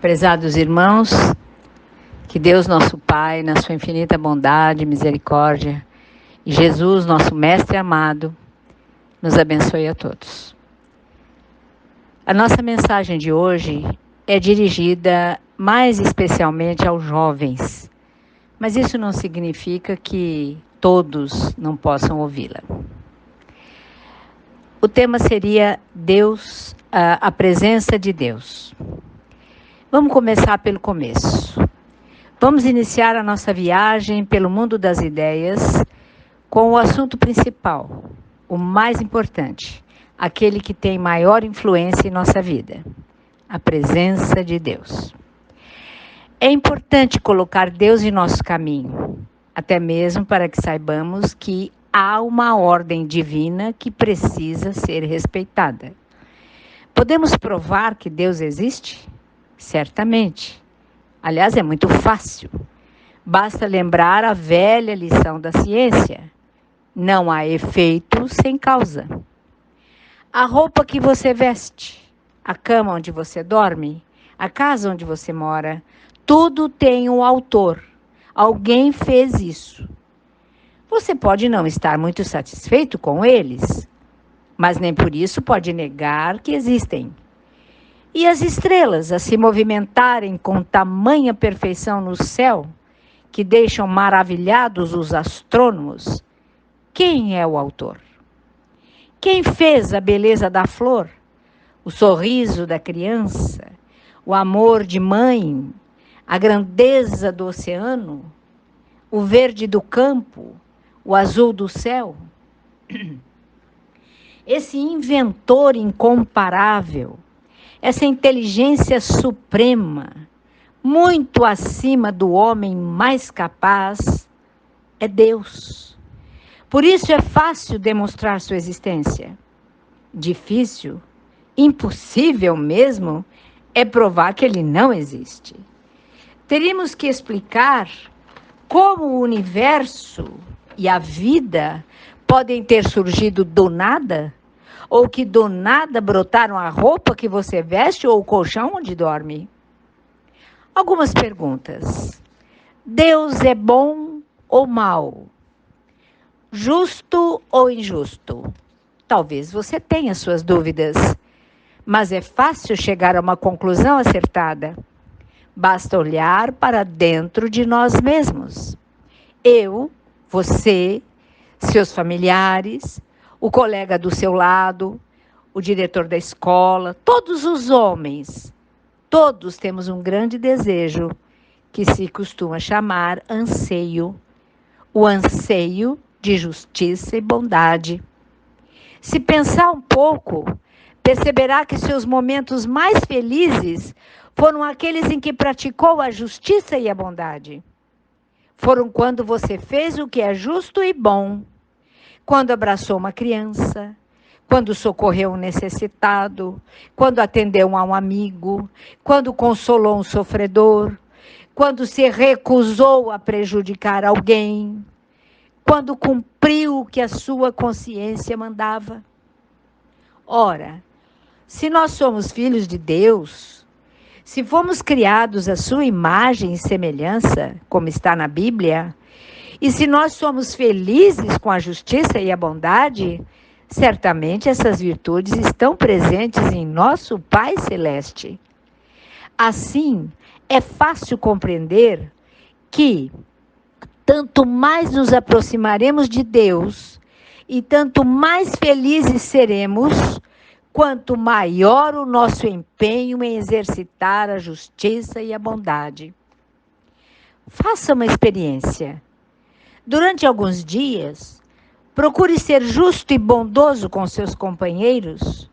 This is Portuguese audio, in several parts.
Prezados irmãos, que Deus nosso Pai, na sua infinita bondade e misericórdia, e Jesus, nosso Mestre amado, nos abençoe a todos. A nossa mensagem de hoje é dirigida mais especialmente aos jovens, mas isso não significa que todos não possam ouvi-la. O tema seria Deus, a presença de Deus. Vamos começar pelo começo. Vamos iniciar a nossa viagem pelo mundo das ideias com o assunto principal, o mais importante, aquele que tem maior influência em nossa vida, a presença de Deus. É importante colocar Deus em nosso caminho, até mesmo para que saibamos que há uma ordem divina que precisa ser respeitada. Podemos provar que Deus existe? Certamente. Aliás, é muito fácil. Basta lembrar a velha lição da ciência. Não há efeito sem causa. A roupa que você veste, a cama onde você dorme, a casa onde você mora, tudo tem um autor. Alguém fez isso. Você pode não estar muito satisfeito com eles, mas nem por isso pode negar que existem. E as estrelas a se movimentarem com tamanha perfeição no céu, que deixam maravilhados os astrônomos, quem é o autor? Quem fez a beleza da flor, o sorriso da criança, o amor de mãe, a grandeza do oceano, o verde do campo, o azul do céu? Esse inventor incomparável, essa inteligência suprema, muito acima do homem mais capaz, é Deus. Por isso é fácil demonstrar sua existência. Difícil, impossível mesmo, é provar que ele não existe. Teríamos que explicar como o universo e a vida podem ter surgido do nada, ou que do nada brotaram a roupa que você veste ou o colchão onde dorme. Algumas perguntas. Deus é bom ou mau? Justo ou injusto? Talvez você tenha suas dúvidas, mas é fácil chegar a uma conclusão acertada. Basta olhar para dentro de nós mesmos. Eu, você, seus familiares, o colega do seu lado, o diretor da escola, todos os homens, todos temos um grande desejo que se costuma chamar anseio, o anseio de justiça e bondade. Se pensar um pouco, perceberá que seus momentos mais felizes foram aqueles em que praticou a justiça e a bondade. Foram quando você fez o que é justo e bom, quando abraçou uma criança, quando socorreu um necessitado, quando atendeu a um amigo, quando consolou um sofredor, quando se recusou a prejudicar alguém, quando cumpriu o que a sua consciência mandava. Ora, se nós somos filhos de Deus, se fomos criados à sua imagem e semelhança, como está na Bíblia, e se nós somos felizes com a justiça e a bondade, certamente essas virtudes estão presentes em nosso Pai Celeste. Assim, é fácil compreender que tanto mais nos aproximaremos de Deus e tanto mais felizes seremos, quanto maior o nosso empenho em exercitar a justiça e a bondade. Faça uma experiência. Durante alguns dias, procure ser justo e bondoso com seus companheiros,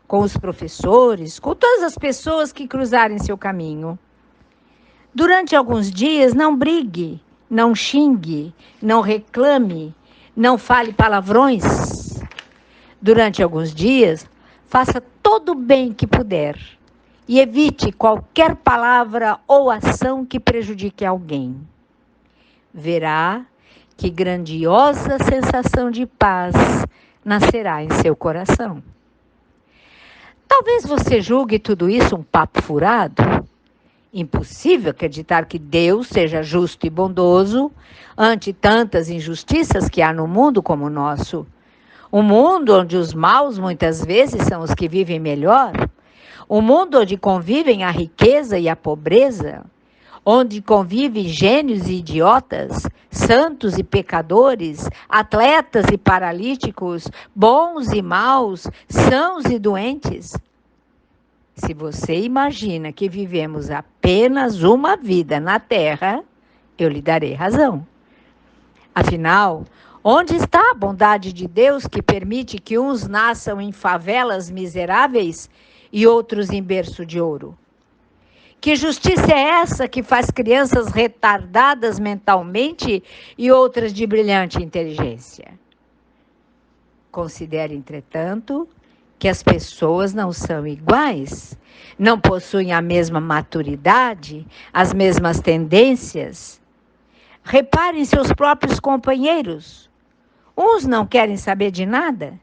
com os professores, com todas as pessoas que cruzarem seu caminho. Durante alguns dias, não brigue, não xingue, não reclame, não fale palavrões. Durante alguns dias, faça todo o bem que puder e evite qualquer palavra ou ação que prejudique alguém. Verá que grandiosa sensação de paz nascerá em seu coração. Talvez você julgue tudo isso um papo furado Impossível acreditar que Deus seja justo e bondoso ante tantas injustiças que há no mundo como o nosso. Um mundo onde os maus muitas vezes são os que vivem melhor. Um mundo onde convivem a riqueza e a pobreza. Onde convivem gênios e idiotas, santos e pecadores, atletas e paralíticos, bons e maus, sãos e doentes. Se você imagina que vivemos apenas uma vida na Terra, eu lhe darei razão. Afinal, onde está a bondade de Deus que permite que uns nasçam em favelas miseráveis e outros em berço de ouro? Que justiça é essa que faz crianças retardadas mentalmente e outras de brilhante inteligência? Considere, entretanto, que as pessoas não são iguais, não possuem a mesma maturidade, as mesmas tendências. Repare em seus próprios companheiros. Uns não querem saber de nada,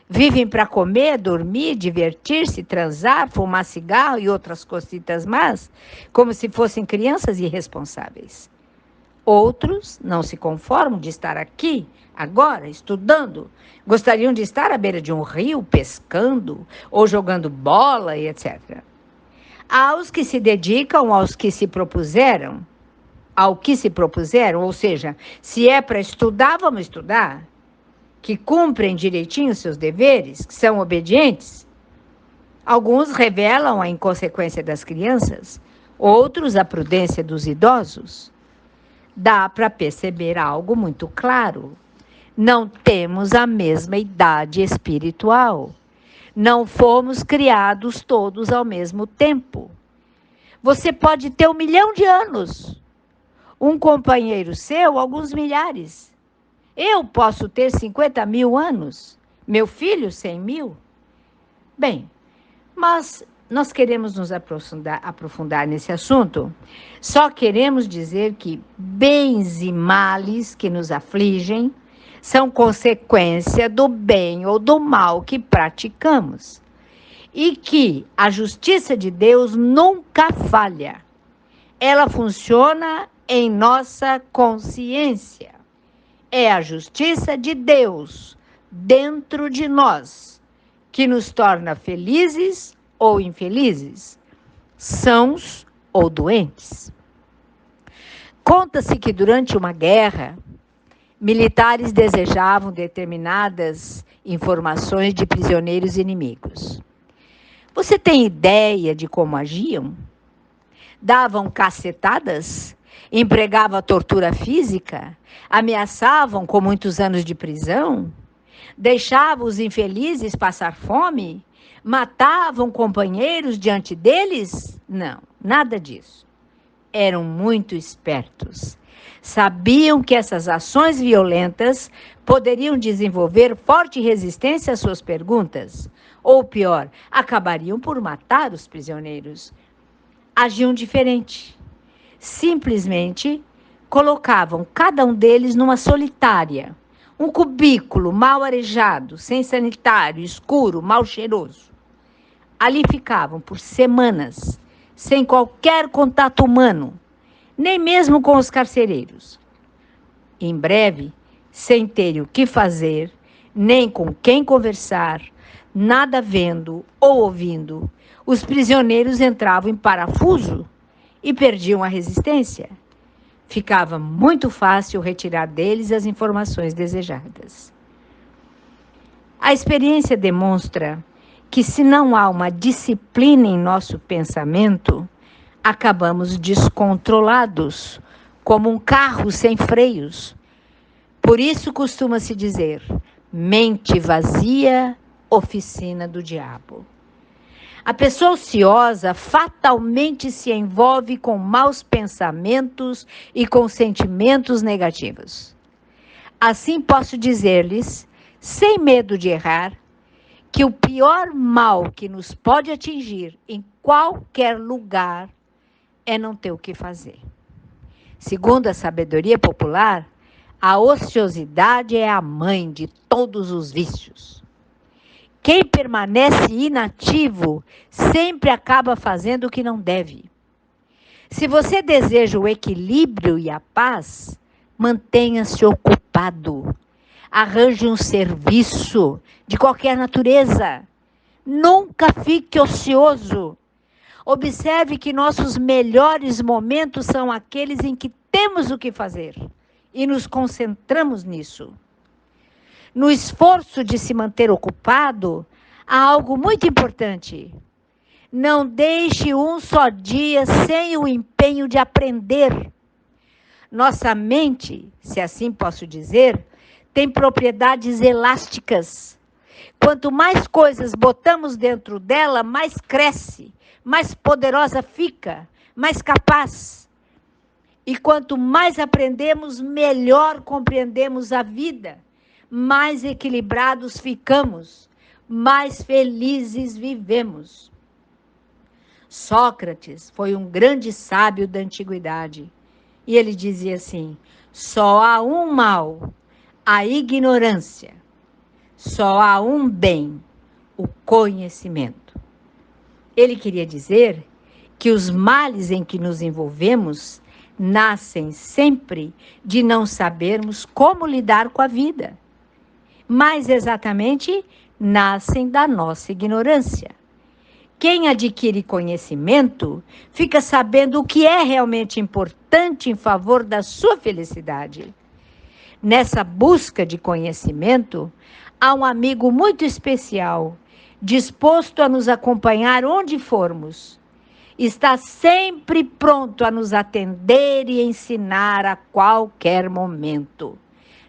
vivem para comer, dormir, divertir-se, transar, fumar cigarro e outras cositas más, como se fossem crianças irresponsáveis. Outros não se conformam de estar aqui, agora, estudando. Gostariam de estar à beira de um rio, pescando, ou jogando bola e etc. Há os que se dedicam ao que se propuseram, ou seja, se é para estudar, vamos estudar. Que cumprem direitinho seus deveres, que são obedientes. Alguns revelam a inconsequência das crianças, outros a prudência dos idosos. Dá para perceber algo muito claro. Não temos a mesma idade espiritual. Não fomos criados todos ao mesmo tempo. Você pode ter 1 milhão de anos. Um companheiro seu, alguns milhares. Eu posso ter 50 mil anos. Meu filho, 100 mil. Bem, mas nós queremos nos aprofundar nesse assunto. Só queremos dizer que bens e males que nos afligem são consequência do bem ou do mal que praticamos. E que a justiça de Deus nunca falha. Ela funciona em nossa consciência. É a justiça de Deus dentro de nós que nos torna felizes ou infelizes, sãos ou doentes. Conta-se que durante uma guerra, militares desejavam determinadas informações de prisioneiros inimigos. Você tem ideia de como agiam? Davam cacetadas? Empregavam tortura física? Ameaçavam com muitos anos de prisão? Deixavam os infelizes passar fome? Matavam companheiros diante deles? Não, nada disso. Eram muito espertos. Sabiam que essas ações violentas poderiam desenvolver forte resistência às suas perguntas. Ou pior, acabariam por matar os prisioneiros. Agiam diferente. Simplesmente colocavam cada um deles numa solitária, um cubículo mal arejado, sem sanitário, escuro, mal cheiroso. Ali ficavam por semanas, sem qualquer contato humano, nem mesmo com os carcereiros. Em breve, sem terem o que fazer, nem com quem conversar, nada vendo ou ouvindo, os prisioneiros entravam em parafuso e perdiam a resistência. Ficava muito fácil retirar deles as informações desejadas. A experiência demonstra que, se não há uma disciplina em nosso pensamento, acabamos descontrolados, como um carro sem freios. Por isso costuma-se dizer, mente vazia, oficina do diabo. A pessoa ociosa fatalmente se envolve com maus pensamentos e com sentimentos negativos. Assim posso dizer-lhes, sem medo de errar, que o pior mal que nos pode atingir em qualquer lugar é não ter o que fazer. Segundo a sabedoria popular, a ociosidade é a mãe de todos os vícios. Quem permanece inativo sempre acaba fazendo o que não deve. Se você deseja o equilíbrio e a paz, mantenha-se ocupado. Arranje um serviço de qualquer natureza. Nunca fique ocioso. Observe que nossos melhores momentos são aqueles em que temos o que fazer e nos concentramos nisso. No esforço de se manter ocupado, há algo muito importante. Não deixe um só dia sem o empenho de aprender. Nossa mente, se assim posso dizer, tem propriedades elásticas. Quanto mais coisas botamos dentro dela, mais cresce, mais poderosa fica, mais capaz. E quanto mais aprendemos, melhor compreendemos a vida, mais equilibrados ficamos, mais felizes vivemos. Sócrates foi um grande sábio da antiguidade. E ele dizia assim: só há um mal, a ignorância. Só há um bem, o conhecimento. Ele queria dizer que os males em que nos envolvemos nascem sempre de não sabermos como lidar com a vida. Mais exatamente, nascem da nossa ignorância. Quem adquire conhecimento fica sabendo o que é realmente importante em favor da sua felicidade. Nessa busca de conhecimento, há um amigo muito especial, disposto a nos acompanhar onde formos. Está sempre pronto a nos atender e ensinar a qualquer momento.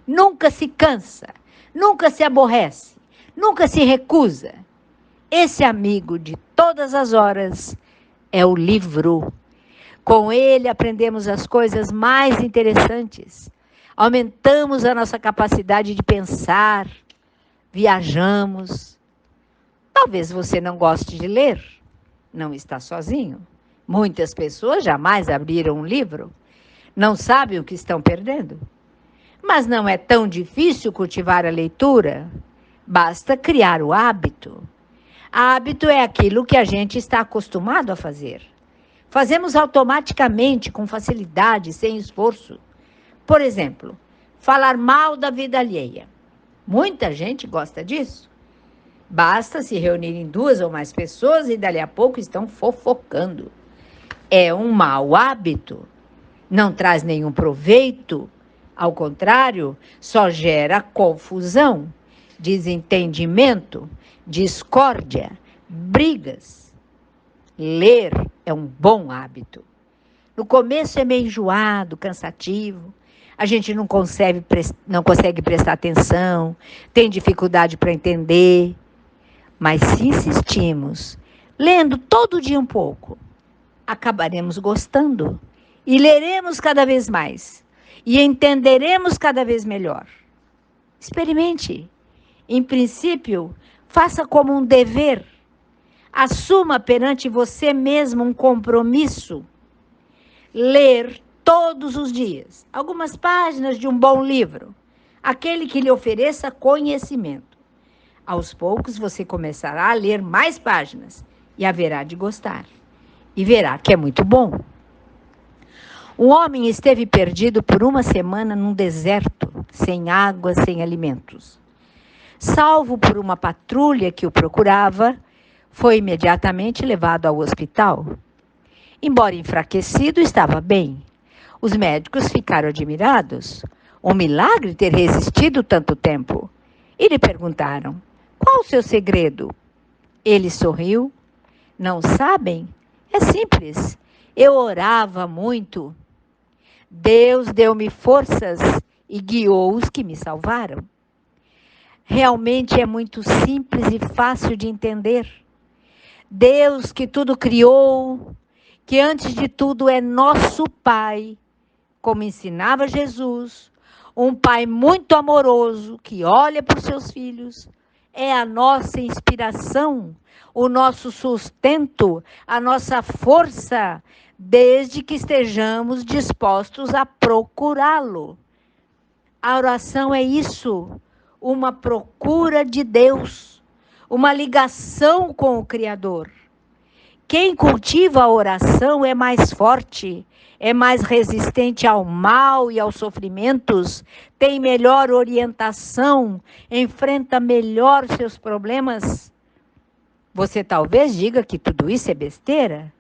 Nunca se cansa, nunca se aborrece, nunca se recusa. Esse amigo de todas as horas é o livro. Com ele aprendemos as coisas mais interessantes. Aumentamos a nossa capacidade de pensar, viajamos. Talvez você não goste de ler, não está sozinho. Muitas pessoas jamais abriram um livro, não sabem o que estão perdendo. Mas não é tão difícil cultivar a leitura, basta criar o hábito. Hábito é aquilo que a gente está acostumado a fazer. Fazemos automaticamente, com facilidade, sem esforço. Por exemplo, falar mal da vida alheia. Muita gente gosta disso. Basta se reunirem 2 ou mais pessoas e dali a pouco estão fofocando. É um mau hábito. Não traz nenhum proveito. Ao contrário, só gera confusão, desentendimento, discórdia, brigas. Ler é um bom hábito. No começo é meio enjoado, cansativo. A gente não consegue prestar atenção, tem dificuldade para entender. Mas se insistimos, lendo todo dia um pouco, acabaremos gostando e leremos cada vez mais e entenderemos cada vez melhor. Experimente. Em princípio, faça como um dever. Assuma perante você mesmo um compromisso. Ler todos os dias algumas páginas de um bom livro, aquele que lhe ofereça conhecimento. Aos poucos você começará a ler mais páginas e haverá de gostar. E verá que é muito bom. Um homem esteve perdido por 1 semana num deserto, sem água, sem alimentos. Salvo por uma patrulha que o procurava, foi imediatamente levado ao hospital. Embora enfraquecido, estava bem. Os médicos ficaram admirados. Um milagre ter resistido tanto tempo. E lhe perguntaram: qual o seu segredo? Ele sorriu. Não sabem? É simples. Eu orava muito. Deus deu-me forças e guiou os que me salvaram. Realmente é muito simples e fácil de entender. Deus que tudo criou, que antes de tudo é nosso Pai, como ensinava Jesus, um Pai muito amoroso que olha por seus filhos, é a nossa inspiração, o nosso sustento, a nossa força, desde que estejamos dispostos a procurá-lo. A oração é isso, uma procura de Deus, uma ligação com o Criador. Quem cultiva a oração é mais forte, é mais resistente ao mal e aos sofrimentos, tem melhor orientação, enfrenta melhor seus problemas. Você talvez diga que tudo isso é besteira,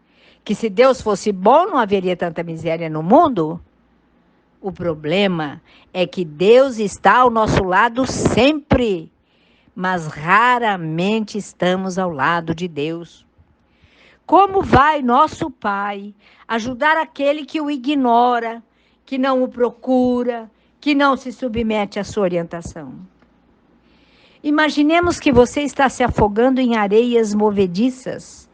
que se Deus fosse bom não haveria tanta miséria no mundo. O problema é que Deus está ao nosso lado sempre, mas raramente estamos ao lado de Deus. Como vai nosso Pai ajudar aquele que o ignora, que não o procura, que não se submete à sua orientação? Imaginemos que você está se afogando em areias movediças.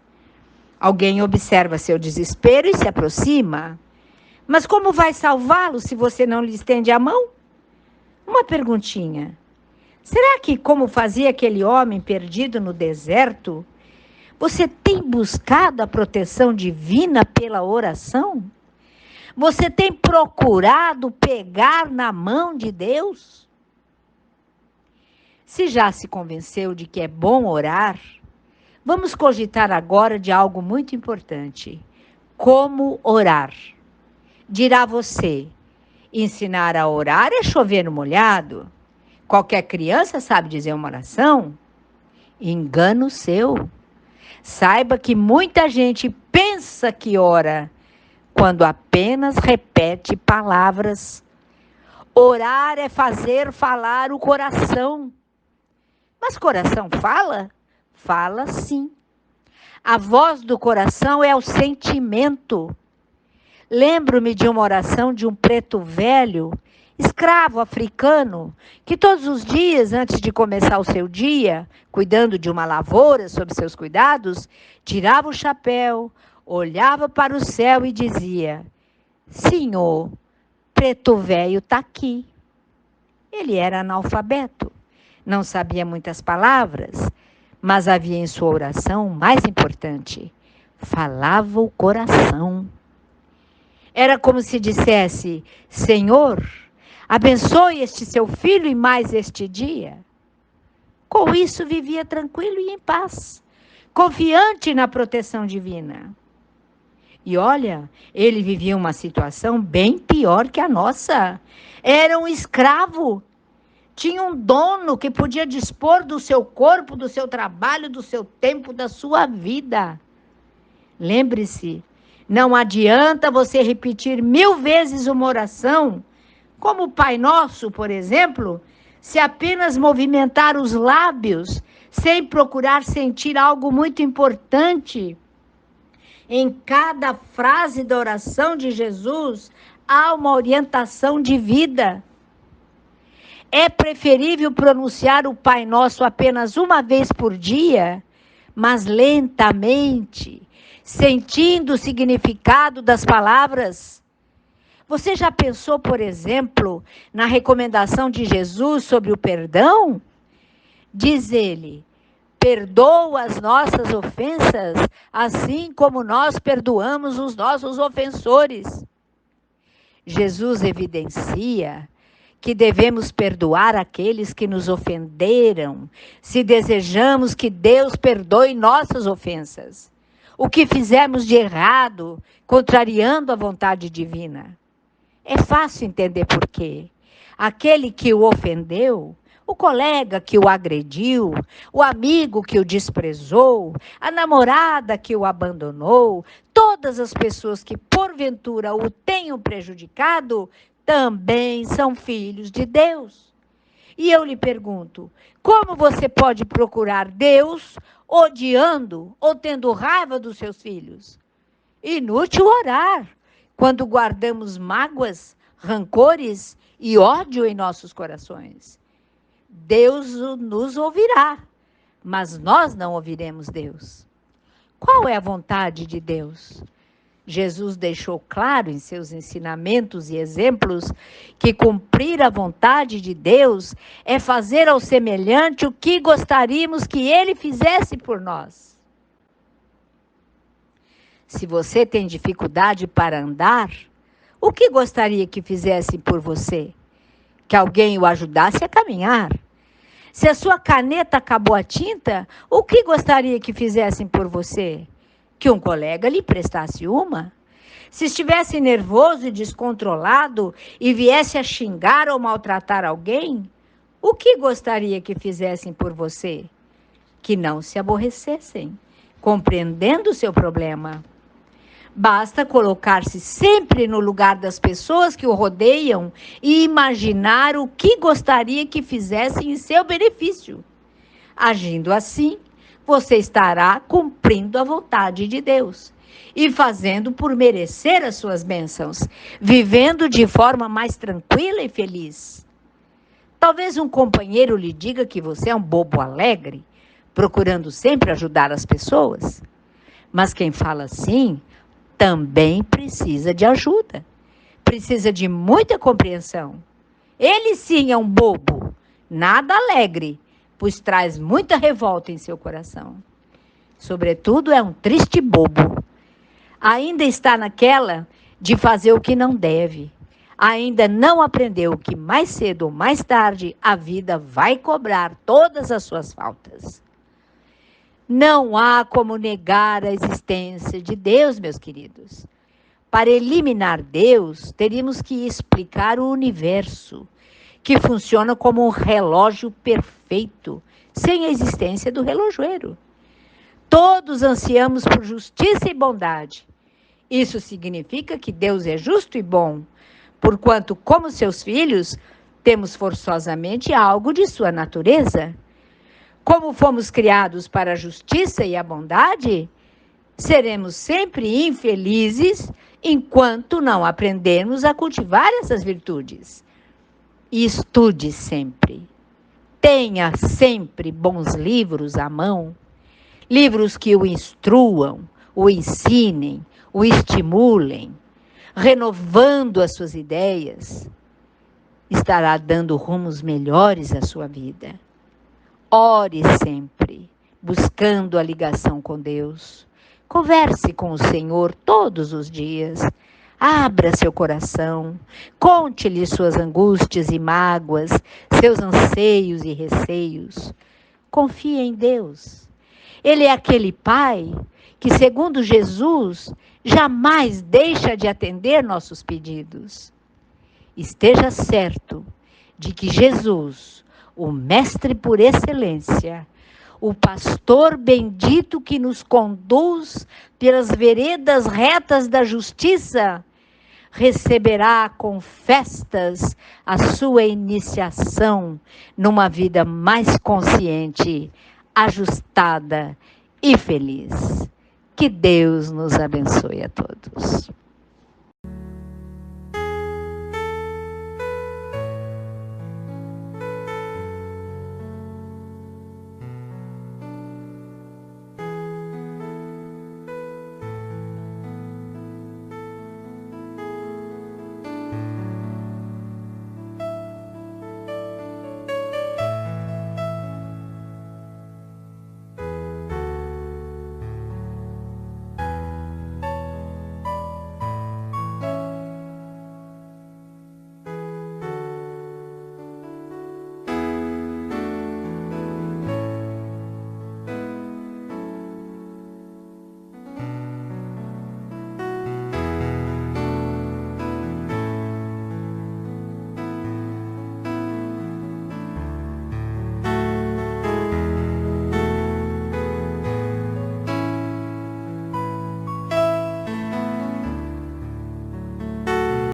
Alguém observa seu desespero e se aproxima. Mas como vai salvá-lo se você não lhe estende a mão? Uma perguntinha. Será que, como fazia aquele homem perdido no deserto, você tem buscado a proteção divina pela oração? Você tem procurado pegar na mão de Deus? Se já se convenceu de que é bom orar, vamos cogitar agora de algo muito importante. Como orar? Dirá você, ensinar a orar é chover no molhado? Qualquer criança sabe dizer uma oração? Engano seu. Saiba que muita gente pensa que ora, quando apenas repete palavras. Orar é fazer falar o coração. Mas coração fala? Fala sim. A voz do coração é o sentimento. Lembro-me de uma oração de um preto velho, escravo africano, que todos os dias, antes de começar o seu dia, cuidando de uma lavoura sob seus cuidados, tirava o chapéu, olhava para o céu e dizia: Senhor, preto velho está aqui. Ele era analfabeto, não sabia muitas palavras, mas havia em sua oração o mais importante: falava o coração. Era como se dissesse: Senhor, abençoe este seu filho e mais este dia. Com isso vivia tranquilo e em paz, confiante na proteção divina. E olha, ele vivia uma situação bem pior que a nossa. Era um escravo. Tinha um dono que podia dispor do seu corpo, do seu trabalho, do seu tempo, da sua vida. Lembre-se, não adianta você repetir 1000 vezes uma oração, como o Pai Nosso, por exemplo, se apenas movimentar os lábios, sem procurar sentir algo muito importante. Em cada frase da oração de Jesus, há uma orientação de vida. É preferível pronunciar o Pai Nosso apenas uma vez por dia, mas lentamente, sentindo o significado das palavras. Você já pensou, por exemplo, na recomendação de Jesus sobre o perdão? Diz ele: perdoa as nossas ofensas, assim como nós perdoamos os nossos ofensores. Jesus evidencia que devemos perdoar aqueles que nos ofenderam, se desejamos que Deus perdoe nossas ofensas. O que fizemos de errado, contrariando a vontade divina. É fácil entender por quê. Aquele que o ofendeu, o colega que o agrediu, o amigo que o desprezou, a namorada que o abandonou, todas as pessoas que porventura o tenham prejudicado, também são filhos de Deus. E eu lhe pergunto, como você pode procurar Deus odiando ou tendo raiva dos seus filhos? Inútil orar quando guardamos mágoas, rancores e ódio em nossos corações. Deus nos ouvirá, mas nós não ouviremos Deus. Qual é a vontade de Deus? Jesus deixou claro em seus ensinamentos e exemplos que cumprir a vontade de Deus é fazer ao semelhante o que gostaríamos que Ele fizesse por nós. Se você tem dificuldade para andar, o que gostaria que fizesse por você? Que alguém o ajudasse a caminhar. Se a sua caneta acabou a tinta, o que gostaria que fizessem por você? que um colega lhe prestasse uma. Se estivesse nervoso e descontrolado e viesse a xingar ou maltratar alguém, o que gostaria que fizessem por você? Que não se aborrecessem, compreendendo o seu problema. Basta colocar-se sempre no lugar das pessoas que o rodeiam e imaginar o que gostaria que fizessem em seu benefício. Agindo assim, você estará cumprindo a vontade de Deus e fazendo por merecer as suas bênçãos, vivendo de forma mais tranquila e feliz. Talvez um companheiro lhe diga que você é um bobo alegre, procurando sempre ajudar as pessoas. Mas quem fala assim também precisa de ajuda, precisa de muita compreensão. Ele sim é um bobo, nada alegre, pois traz muita revolta em seu coração. Sobretudo é um triste bobo. Ainda está naquela de fazer o que não deve. Ainda não aprendeu que mais cedo ou mais tarde a vida vai cobrar todas as suas faltas. Não há como negar a existência de Deus, meus queridos. Para eliminar Deus, teríamos que explicar o universo, que funciona como um relógio perfeito, sem a existência do relojoeiro. Todos ansiamos por justiça e bondade. Isso significa que Deus é justo e bom, porquanto, como seus filhos, temos forçosamente algo de sua natureza. Como fomos criados para a justiça e a bondade, seremos sempre infelizes enquanto não aprendermos a cultivar essas virtudes. E estude sempre. Tenha sempre bons livros à mão, livros que o instruam, o ensinem, o estimulem, renovando as suas ideias. Estará dando rumos melhores à sua vida. Ore sempre, buscando a ligação com Deus. Converse com o Senhor todos os dias. Abra seu coração, conte-lhe suas angústias e mágoas, seus anseios e receios. Confie em Deus. Ele é aquele Pai que, segundo Jesus, jamais deixa de atender nossos pedidos. Esteja certo de que Jesus, o Mestre por excelência, o pastor bendito que nos conduz pelas veredas retas da justiça, receberá com festas a sua iniciação numa vida mais consciente, ajustada e feliz. Que Deus nos abençoe a todos.